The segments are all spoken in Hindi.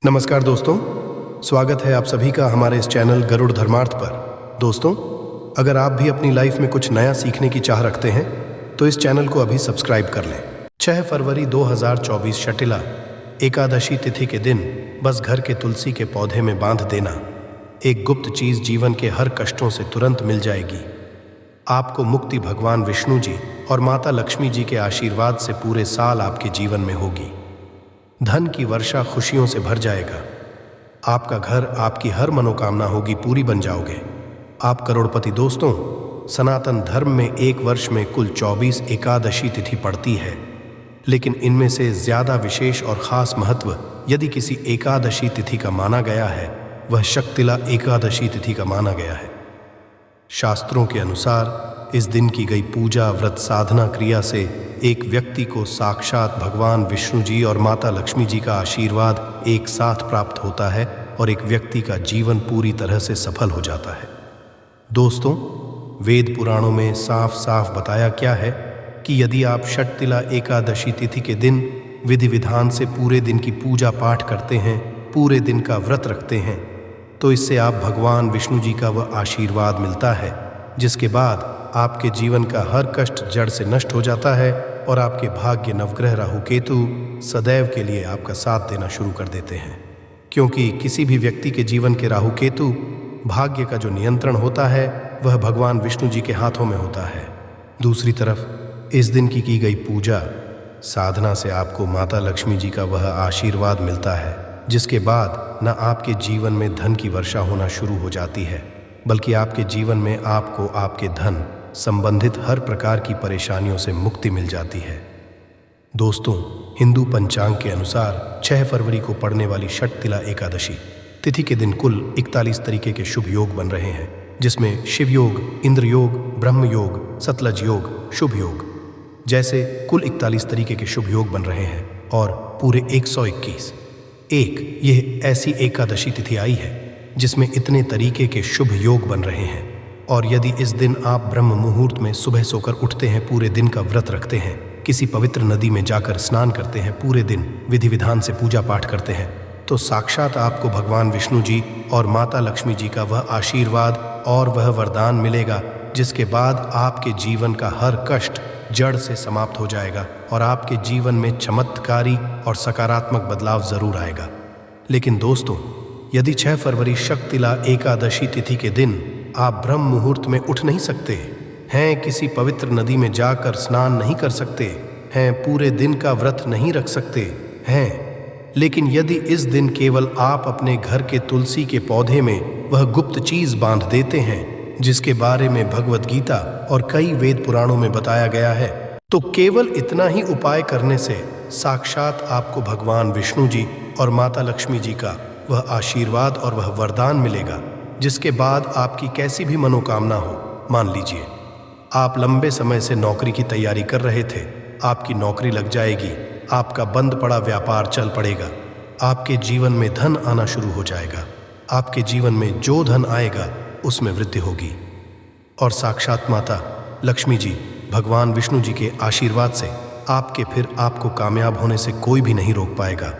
नमस्कार दोस्तों, स्वागत है आप सभी का हमारे इस चैनल गरुड़ धर्मार्थ पर। दोस्तों, अगर आप भी अपनी लाइफ में कुछ नया सीखने की चाह रखते हैं तो इस चैनल को अभी सब्सक्राइब कर लें। 6 फरवरी 2024 शटिला एकादशी तिथि के दिन बस घर के तुलसी के पौधे में बांध देना एक गुप्त चीज जीवन के हर कष्टों से तुरंत मिल जाएगी। आपको मुक्ति भगवान विष्णु जी और माता लक्ष्मी जी के आशीर्वाद से पूरे साल आपके जीवन में होगी। धन की वर्षा खुशियों से भर जाएगा। आपका घर, आपकी हर मनोकामना होगी पूरी बन जाओगे। आप करोड़पति। दोस्तों, सनातन धर्म में एक वर्ष में कुल 24 एकादशी तिथि पड़ती है, लेकिन इनमें से ज्यादा विशेष और खास महत्व यदि किसी एकादशी तिथि का माना गया है, वह शक्तिला एकादशी तिथि का माना गया है। शास्त्रों के अनुसार इस दिन की गई पूजा, व्रत, साधना क्रिया से एक व्यक्ति को साक्षात भगवान विष्णु जी और माता लक्ष्मी जी का आशीर्वाद एक साथ प्राप्त होता है और एक व्यक्ति का जीवन पूरी तरह से सफल हो जाता है। दोस्तों, वेद पुराणों में साफ साफ बताया क्या है कि यदि आप षटतिला एकादशी तिथि के दिन विधि विधान से पूरे दिन की पूजा पाठ करते हैं, पूरे दिन का व्रत रखते हैं, तो इससे आप भगवान विष्णु जी का वह आशीर्वाद मिलता है जिसके बाद आपके जीवन का हर कष्ट जड़ से नष्ट हो जाता है और आपके भाग्य नवग्रह राहु केतु सदैव के लिए आपका साथ देना शुरू कर देते हैं। क्योंकि किसी भी व्यक्ति के जीवन के राहु केतु भाग्य का जो नियंत्रण होता है वह भगवान विष्णु जी के हाथों में होता है। दूसरी तरफ इस दिन की गई पूजा साधना से आपको माता लक्ष्मी जी का वह आशीर्वाद मिलता है जिसके बाद न आपके जीवन में धन की वर्षा होना शुरू हो जाती है, बल्कि आपके जीवन में आपको आपके धन संबंधित हर प्रकार की परेशानियों से मुक्ति मिल जाती है। दोस्तों, हिंदू पंचांग के अनुसार 6 फरवरी को पड़ने वाली षटतिला एकादशी तिथि के दिन कुल 41 तरीके के शुभ योग बन रहे हैं, जिसमें शिव योग, इंद्र योग, ब्रह्म योग, सतलज योग, शुभ योग जैसे कुल 41 तरीके के शुभ योग बन रहे हैं और पूरे 121 यह ऐसी एकादशी तिथि आई है जिसमें इतने तरीके के शुभ योग बन रहे हैं। और यदि इस दिन आप ब्रह्म मुहूर्त में सुबह सोकर उठते हैं, पूरे दिन का व्रत रखते हैं, किसी पवित्र नदी में जाकर स्नान करते हैं, पूरे दिन विधि विधान से पूजा पाठ करते हैं, तो साक्षात आपको भगवान विष्णु जी और माता लक्ष्मी जी का वह आशीर्वाद और वह वरदान मिलेगा जिसके बाद आपके जीवन का हर कष्ट जड़ से समाप्त हो जाएगा और आपके जीवन में चमत्कारी और सकारात्मक बदलाव जरूर आएगा। लेकिन दोस्तों, यदि 6 फरवरी शक्तिला एकादशी तिथि के दिन आप ब्रह्म मुहूर्त में उठ नहीं सकते हैं, किसी पवित्र नदी में जाकर स्नान नहीं कर सकते हैं, पूरे दिन का व्रत नहीं रख सकते हैं, लेकिन यदि इस दिन केवल आप अपने घर के तुलसी के पौधे में वह गुप्त चीज बांध देते हैं जिसके बारे में भगवत गीता और कई वेद पुराणों में बताया गया है, तो केवल इतना ही उपाय करने से साक्षात आपको भगवान विष्णु जी और माता लक्ष्मी जी का वह आशीर्वाद और वह वरदान मिलेगा जिसके बाद आपकी कैसी भी मनोकामना हो, मान लीजिए आप लंबे समय से नौकरी की तैयारी कर रहे थे, आपकी नौकरी लग जाएगी, आपका बंद पड़ा व्यापार चल पड़ेगा, आपके जीवन में धन आना शुरू हो जाएगा, आपके जीवन में जो धन आएगा उसमें वृद्धि होगी और साक्षात माता लक्ष्मी जी भगवान विष्णु जी के आशीर्वाद से आपको कामयाब होने से कोई भी नहीं रोक पाएगा।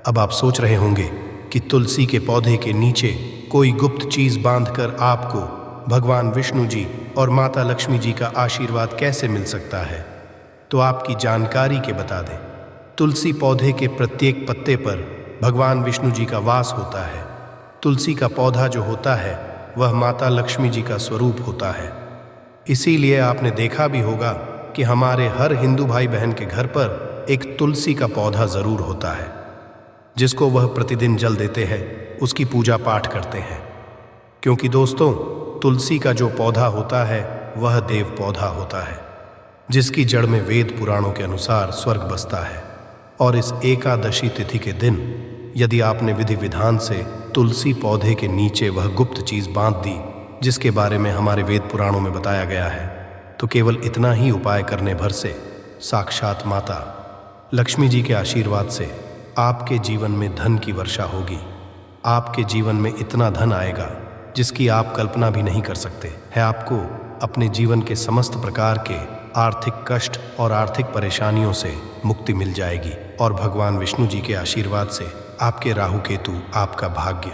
अब आप सोच रहे होंगे कि तुलसी के पौधे के नीचे कोई गुप्त चीज बांधकर आपको भगवान विष्णु जी और माता लक्ष्मी जी का आशीर्वाद कैसे मिल सकता है, तो आपकी जानकारी के बता दें, तुलसी पौधे के प्रत्येक पत्ते पर भगवान विष्णु जी का वास होता है। तुलसी का पौधा जो होता है वह माता लक्ष्मी जी का स्वरूप होता है। इसीलिए आपने देखा भी होगा कि हमारे हर हिंदू भाई बहन के घर पर एक तुलसी का पौधा जरूर होता है जिसको वह प्रतिदिन जल देते हैं, उसकी पूजा पाठ करते हैं। क्योंकि दोस्तों, तुलसी का जो पौधा होता है वह देव पौधा होता है जिसकी जड़ में वेद पुराणों के अनुसार स्वर्ग बसता है। और इस एकादशी तिथि के दिन यदि आपने विधि विधान से तुलसी पौधे के नीचे वह गुप्त चीज बांध दी जिसके बारे में हमारे वेद पुराणों में बताया गया है, तो केवल इतना ही उपाय करने भर से साक्षात माता लक्ष्मी जी के आशीर्वाद से आपके जीवन में धन की वर्षा होगी। आपके जीवन में इतना धन आएगा जिसकी आप कल्पना भी नहीं कर सकते है। आपको अपने जीवन के समस्त प्रकार के आर्थिक कष्ट और आर्थिक परेशानियों से मुक्ति मिल जाएगी और भगवान विष्णु जी के आशीर्वाद से आपके राहु केतु आपका भाग्य,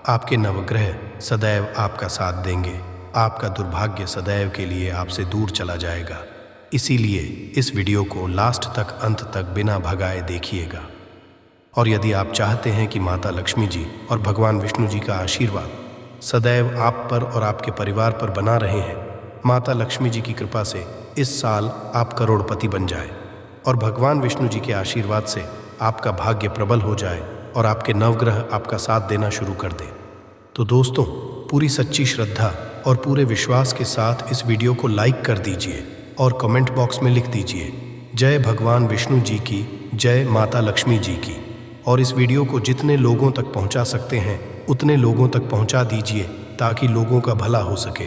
आपके नवग्रह सदैव आपका साथ देंगे। आपका दुर्भाग्य सदैव के लिए आपसे दूर चला जाएगा। इसीलिए इस वीडियो को लास्ट तक, अंत तक बिना भगाए देखिएगा। और यदि आप चाहते हैं कि माता लक्ष्मी जी और भगवान विष्णु जी का आशीर्वाद सदैव आप पर और आपके परिवार पर बना रहे हैं, माता लक्ष्मी जी की कृपा से इस साल आप करोड़पति बन जाए और भगवान विष्णु जी के आशीर्वाद से आपका भाग्य प्रबल हो जाए और आपके नवग्रह आपका साथ देना शुरू कर दें, तो दोस्तों पूरी सच्ची श्रद्धा और पूरे विश्वास के साथ इस वीडियो को लाइक कर दीजिए और कमेंट बॉक्स में लिख दीजिए जय भगवान विष्णु जी की, जय माता लक्ष्मी जी की। और इस वीडियो को जितने लोगों तक पहुंचा सकते हैं उतने लोगों तक पहुंचा दीजिए ताकि लोगों का भला हो सके।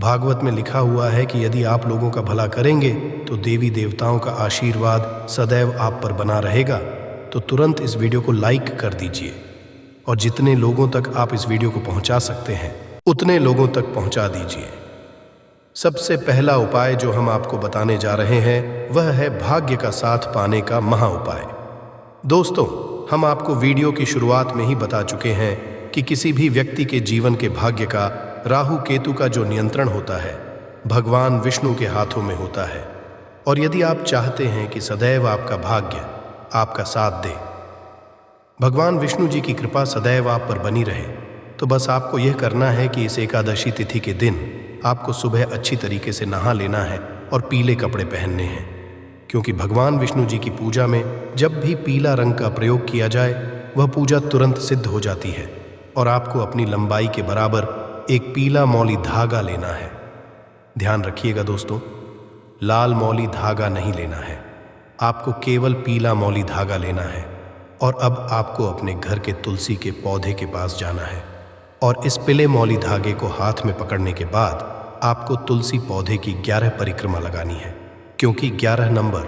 भागवत में लिखा हुआ है कि यदि आप लोगों का भला करेंगे तो देवी देवताओं का आशीर्वाद सदैव आप पर बना रहेगा। तो तुरंत इस वीडियो को लाइक कर दीजिए और जितने लोगों तक आप इस वीडियो को पहुंचा सकते हैं उतने लोगों तक पहुंचा दीजिए। सबसे पहला उपाय जो हम आपको बताने जा रहे हैं वह है भाग्य का साथ पाने का महा उपाय। दोस्तों, हम आपको वीडियो की शुरुआत में ही बता चुके हैं कि किसी भी व्यक्ति के जीवन के भाग्य का राहु केतु का जो नियंत्रण होता है भगवान विष्णु के हाथों में होता है। और यदि आप चाहते हैं कि सदैव आपका भाग्य आपका साथ दे, भगवान विष्णु जी की कृपा सदैव आप पर बनी रहे, तो बस आपको यह करना है कि इस एकादशी तिथि के दिन आपको सुबह अच्छी तरीके से नहा लेना है और पीले कपड़े पहनने हैं, क्योंकि भगवान विष्णु जी की पूजा में जब भी पीला रंग का प्रयोग किया जाए वह पूजा तुरंत सिद्ध हो जाती है। और आपको अपनी लंबाई के बराबर एक पीला मौली धागा लेना है। ध्यान रखिएगा दोस्तों, लाल मौली धागा नहीं लेना है, आपको केवल पीला मौली धागा लेना है। और अब आपको अपने घर के तुलसी के पौधे के पास जाना है और इस पीले मौली धागे को हाथ में पकड़ने के बाद आपको तुलसी पौधे की 11 परिक्रमा लगानी है, क्योंकि 11 नंबर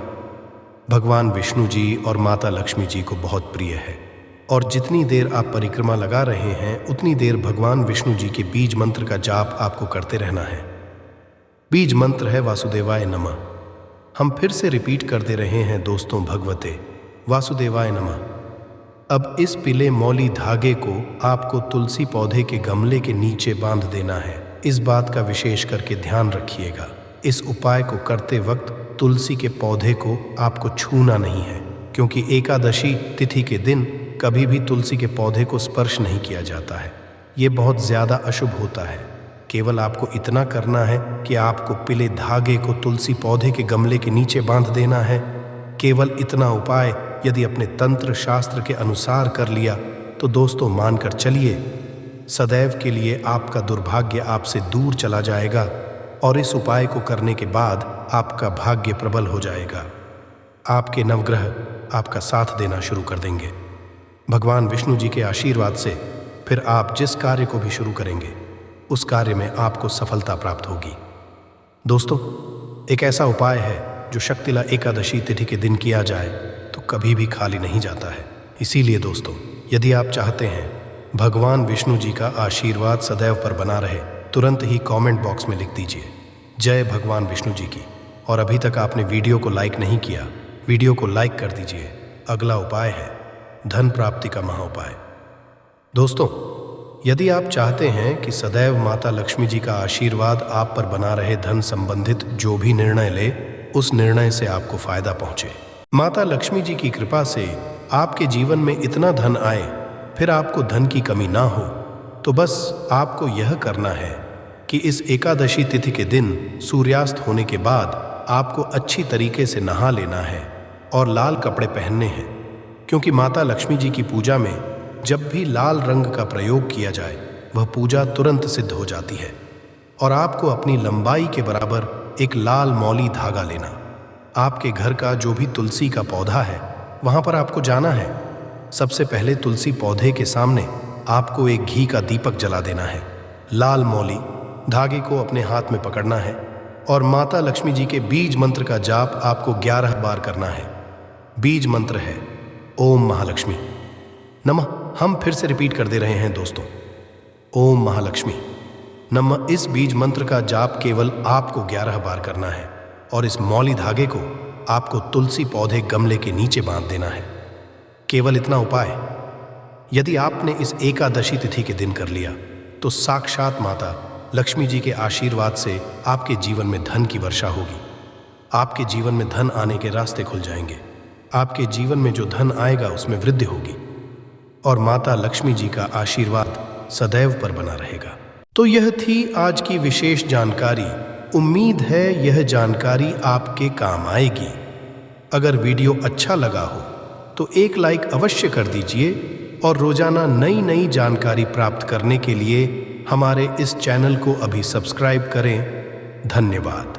भगवान विष्णु जी और माता लक्ष्मी जी को बहुत प्रिय है। और जितनी देर आप परिक्रमा लगा रहे हैं उतनी देर भगवान विष्णु जी के बीज मंत्र का जाप आपको करते रहना है। बीज मंत्र है वासुदेवाय नमः। हम फिर से रिपीट कर दे रहे हैं दोस्तों, भगवते वासुदेवाय नमः। अब इस पीले मौली धागे को आपको तुलसी पौधे के गमले के नीचे बांध देना है। इस बात का विशेष करके ध्यान रखिएगा, इस उपाय को करते वक्त तुलसी के पौधे को आपको छूना नहीं है, क्योंकि एकादशी तिथि के दिन कभी भी तुलसी के पौधे को स्पर्श नहीं किया जाता है। ये बहुत ज़्यादा अशुभ होता है। केवल आपको इतना करना है कि आपको पीले धागे को तुलसी पौधे के गमले के नीचे बांध देना है। केवल इतना उपाय यदि अपने तंत्र शास्त्र के अनुसार कर लिया तो दोस्तों मानकर चलिए सदैव के लिए आपका दुर्भाग्य आपसे दूर चला जाएगा और इस उपाय को करने के बाद आपका भाग्य प्रबल हो जाएगा। आपके नवग्रह आपका साथ देना शुरू कर देंगे। भगवान विष्णु जी के आशीर्वाद से फिर आप जिस कार्य को भी शुरू करेंगे उस कार्य में आपको सफलता प्राप्त होगी। दोस्तों, एक ऐसा उपाय है जो शक्तिला एकादशी तिथि के दिन किया जाए तो कभी भी खाली नहीं जाता है। इसीलिए दोस्तों, यदि आप चाहते हैं भगवान विष्णु जी का आशीर्वाद सदैव पर बना रहे, तुरंत ही कमेंट बॉक्स में लिख दीजिए जय भगवान विष्णु जी की। और अभी तक आपने वीडियो को लाइक नहीं किया, वीडियो को लाइक कर दीजिए। अगला उपाय है धन प्राप्ति का महा उपाय। दोस्तों, यदि आप चाहते हैं कि सदैव माता लक्ष्मी जी का आशीर्वाद आप पर बना रहे, धन संबंधित जो भी निर्णय ले उस निर्णय से आपको फायदा पहुंचे, माता लक्ष्मी जी की कृपा से आपके जीवन में इतना धन आए, फिर आपको धन की कमी ना हो, तो बस आपको यह करना है कि इस एकादशी तिथि के दिन सूर्यास्त होने के बाद आपको अच्छी तरीके से नहा लेना है और लाल कपड़े पहनने हैं, क्योंकि माता लक्ष्मी जी की पूजा में जब भी लाल रंग का प्रयोग किया जाए वह पूजा तुरंत सिद्ध हो जाती है। और आपको अपनी लंबाई के बराबर एक लाल मौली धागा लेना, आपके घर का जो भी तुलसी का पौधा है वहाँ पर आपको जाना है। सबसे पहले तुलसी पौधे के सामने आपको एक घी का दीपक जला देना है। लाल मौली धागे को अपने हाथ में पकड़ना है और माता लक्ष्मी जी के बीज मंत्र का जाप आपको 11 बार करना है। बीज मंत्र है ओम महालक्ष्मी नमः। हम फिर से रिपीट कर दे रहे हैं दोस्तों, ओम महालक्ष्मी नमः। इस बीज मंत्र का जाप केवल आपको 11 बार करना है और इस मौली धागे को आपको तुलसी पौधे गमले के नीचे बांध देना है। केवल इतना उपाय यदि आपने इस एकादशी तिथि के दिन कर लिया तो साक्षात माता लक्ष्मी जी के आशीर्वाद से आपके जीवन में धन की वर्षा होगी। आपके जीवन में धन आने के रास्ते खुल जाएंगे। आपके जीवन में जो धन आएगा उसमें वृद्धि होगी और माता लक्ष्मी जी का आशीर्वाद सदैव पर बना रहेगा। तो यह थी आज की विशेष जानकारी। उम्मीद है यह जानकारी आपके काम आएगी। अगर वीडियो अच्छा लगा हो तो एक लाइक अवश्य कर दीजिए और रोजाना नई नई जानकारी प्राप्त करने के लिए हमारे इस चैनल को अभी सब्सक्राइब करें। धन्यवाद।